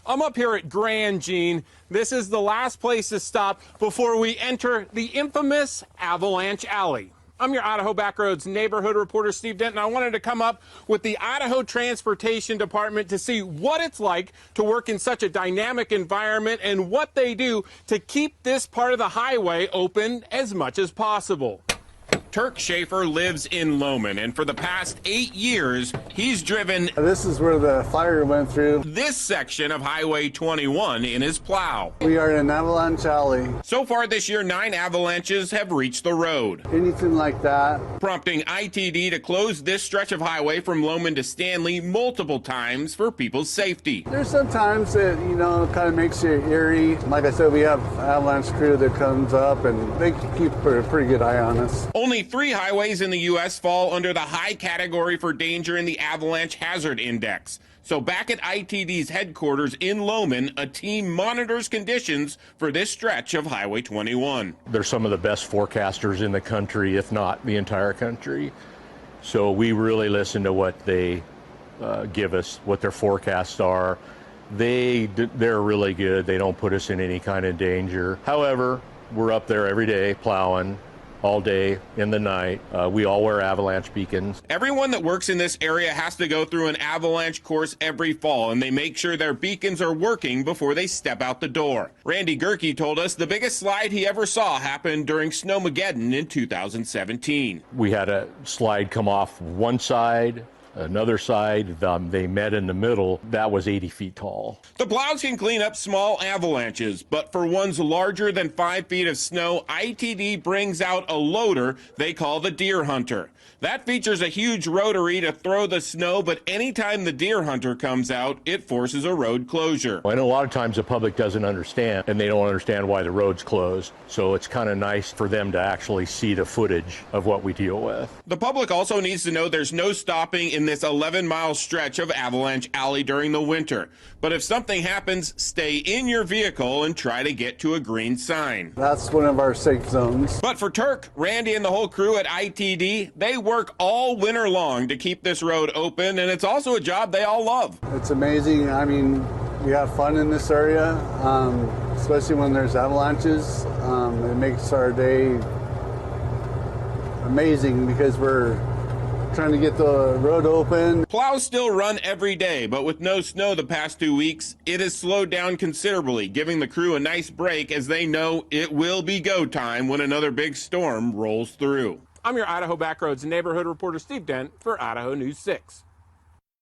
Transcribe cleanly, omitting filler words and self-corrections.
I'm up here at Grand, Gene. This is the last place to stop before we enter the infamous Avalanche Alley. I'm your Idaho Backroads neighborhood reporter, Steve Denton. I wanted to come up with the Idaho Transportation Department to see what it's like to work in such a dynamic environment and what they do to keep this part of the highway open as much as possible. Turk Schaefer lives in Lohman, and for the past 8 years, he's driven this is where the fire went through this section of Highway 21 in his plow. We are in Avalanche Alley. So far this year, 9 avalanches have reached the road. Anything like that. Prompting ITD to close this stretch of highway from Lohman to Stanley multiple times for people's safety. There's some times that, kind of makes you eerie. Like I said, we have avalanche crew that comes up, and they keep a pretty good eye on us. Only 3 highways in the U.S. fall under the high category for danger in the Avalanche Hazard Index. So back at ITD's headquarters in Lohman, a team monitors conditions for this stretch of Highway 21. They're some of the best forecasters in the country, if not the entire country. So we really listen to what they give us, what their forecasts are. They're really good. They don't put us in any kind of danger. However, we're up there every day plowing. All day, in the night. We all wear avalanche beacons. Everyone that works in this area has to go through an avalanche course every fall, and they make sure their beacons are working before they step out the door. Randy Gerke told us the biggest slide he ever saw happened during Snowmageddon in 2017. We had a slide come off one side, another side, they met in the middle. That was 80 feet tall. The plows can clean up small avalanches, but for ones larger than 5 feet of snow, ITD brings out a loader they call the Deer Hunter. That features a huge rotary to throw the snow, but anytime the Deer Hunter comes out, it forces a road closure. I know a lot of times the public doesn't understand, and they don't understand why the road's closed. So it's kind of nice for them to actually see the footage of what we deal with. The public also needs to know there's no stopping in this 11-mile stretch of Avalanche Alley during the winter. But if something happens, stay in your vehicle and try to get to a green sign. That's one of our safe zones. But for Turk, Randy, and the whole crew at ITD, they work all winter long to keep this road open, and it's also a job they all love. It's amazing. I mean, we have fun in this area, especially when there's avalanches. It makes our day amazing because we're trying to get the road open. Plows still run every day, but with no snow the past 2 weeks, it has slowed down considerably, giving the crew a nice break as they know it will be go time when another big storm rolls through. I'm your Idaho Backroads neighborhood reporter, Steve Dent, for Idaho News 6.